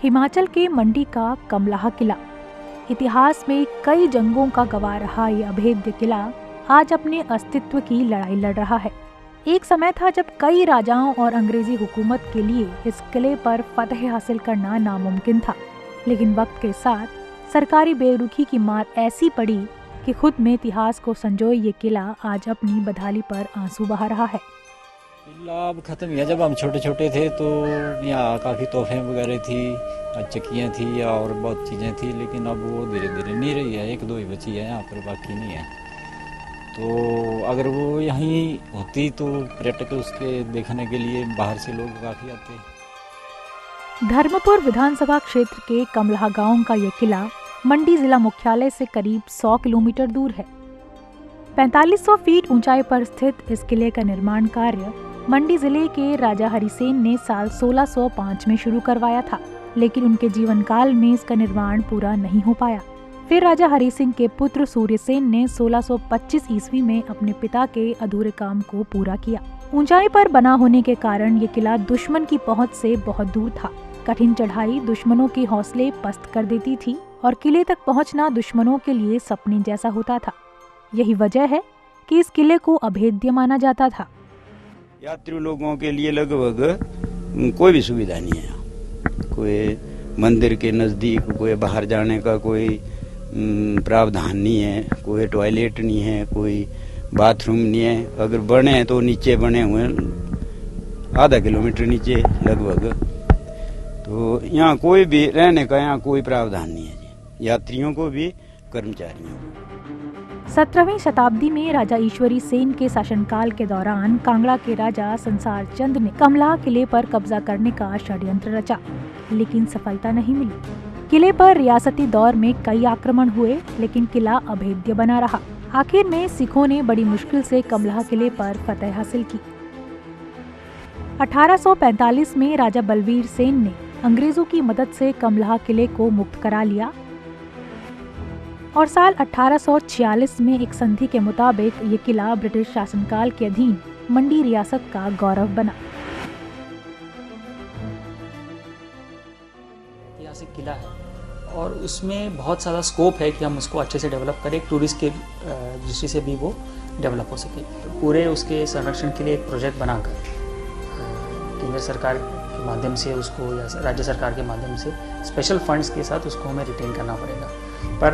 हिमाचल के मंडी का कमलाह किला। इतिहास में कई जंगों का गवाह रहा ये अभेद्य किला आज अपने अस्तित्व की लड़ाई लड़ रहा है। एक समय था जब कई राजाओं और अंग्रेजी हुकूमत के लिए इस किले पर फतह हासिल करना नामुमकिन था, लेकिन वक्त के साथ सरकारी बेरुखी की मार ऐसी पड़ी कि खुद में इतिहास को संजोए ये किला आज अपनी बदहाली पर आंसू बहा रहा है। किला अब खत्म हुआ। जब हम छोटे छोटे थे तो यहाँ काफ़ी तोहफे वगैरह थी, चक्कियाँ थी और बहुत चीज़ें थी, लेकिन अब वो धीरे धीरे नहीं रही है। एक दो ही बची है यहाँ पर, बाकी नहीं है। तो अगर वो यहीं होती तो पर्यटक उसके देखने के लिए बाहर से लोग काफ़ी आते। धर्मपुर विधानसभा क्षेत्र के कमलाह गांव का ये किला मंडी जिला मुख्यालय से करीब 100 किलोमीटर दूर है। 4500 फीट ऊंचाई पर स्थित इस किले का निर्माण कार्य मंडी जिले के राजा हरिसेन ने साल 1605 में शुरू करवाया था, लेकिन उनके जीवन काल में इसका निर्माण पूरा नहीं हो पाया। फिर राजा हरि सिंह के पुत्र सूर्यसेन ने 1625 ईस्वी में अपने पिता के अधूरे काम को पूरा किया। ऊंचाई पर बना होने के कारण ये किला दुश्मन की पहुंच से बहुत दूर था। कठिन चढ़ाई दुश्मनों के हौसले पस्त कर देती थी और किले तक पहुंचना दुश्मनों के लिए सपने जैसा होता था। यही वजह है कि इस किले को अभेद्य माना जाता था। यात्री लोगों के लिए लगभग कोई भी सुविधा नहीं है। कोई मंदिर के नजदीक कोई बाहर जाने का कोई प्रावधान नहीं है, कोई टॉयलेट नहीं है, कोई बाथरूम नहीं है। अगर बने हैं तो नीचे बने हुए, आधा किलोमीटर नीचे लगभग। तो यहाँ कोई भी रहने का यहाँ कोई प्रावधान नहीं है जी, यात्रियों को भी कर्मचारियों को। 17वीं शताब्दी में राजा ईश्वरी सेन के शासनकाल के दौरान कांगड़ा के राजा संसार चंद ने कमलाह किले पर कब्जा करने का षड्यंत्र रचा, लेकिन सफलता नहीं मिली। किले पर रियासती दौर में कई आक्रमण हुए, लेकिन किला अभेद्य बना रहा। आखिर में सिखों ने बड़ी मुश्किल से कमलाह किले पर फतह हासिल की। 1845 में राजा बलवीर सेन ने अंग्रेजों की मदद से कमलाह किले को मुक्त करा लिया और साल 1846 में एक संधि के मुताबिक ये किला ब्रिटिश शासनकाल के अधीन मंडी रियासत का गौरव बना। ऐतिहासिक किला है और उसमें बहुत सारा स्कोप है कि हम उसको अच्छे से डेवलप करें, एक टूरिस्ट के दृष्टि से भी वो डेवलप हो सके। तो पूरे उसके संरक्षण के लिए एक प्रोजेक्ट बनाकर केंद्र सरकार के माध्यम से उसको या राज्य सरकार के माध्यम से स्पेशल फंड्स के साथ उसको हमें रिटेन करना पड़ेगा। पर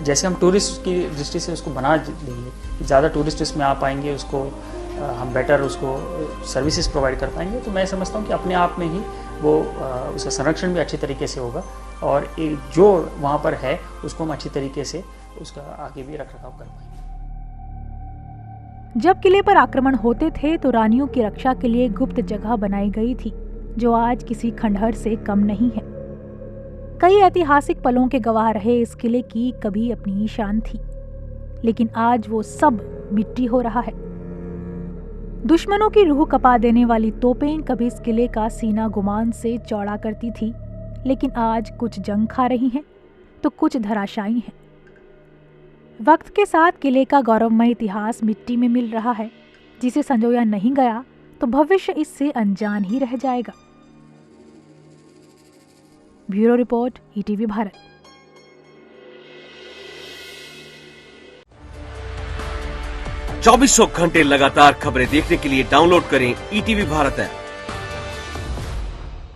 जैसे हम टूरिस्ट की दृष्टि से उसको बना देंगे कि ज़्यादा टूरिस्ट इसमें आ पाएंगे, उसको हम बेटर उसको सर्विसेज प्रोवाइड कर पाएंगे, तो मैं समझता हूँ कि अपने आप में ही वो उसका संरक्षण भी अच्छी तरीके से होगा और जो वहाँ पर है उसको हम अच्छी तरीके से उसका आगे भी रखरखाव कर पाएंगे। जब किले पर आक्रमण होते थे तो रानियों की रक्षा के लिए गुप्त जगह बनाई गई थी, जो आज किसी खंडहर से कम नहीं है। कई ऐतिहासिक पलों के गवाह रहे इस किले की कभी अपनी शान थी, लेकिन आज वो सब मिट्टी हो रहा है। दुश्मनों की रूह कपा देने वाली तोपें कभी इस किले का सीना गुमान से चौड़ा करती थी, लेकिन आज कुछ जंग खा रही हैं तो कुछ धराशायी हैं। वक्त के साथ किले का गौरवमय इतिहास मिट्टी में मिल रहा है, जिसे संजोया नहीं गया तो भविष्य इससे अनजान ही रह जाएगा। Bureau report, ETV Bharat. चौबीसों घंटे लगातार खबरें देखने के लिए डाउनलोड करें ईटीवी भारत ऐप।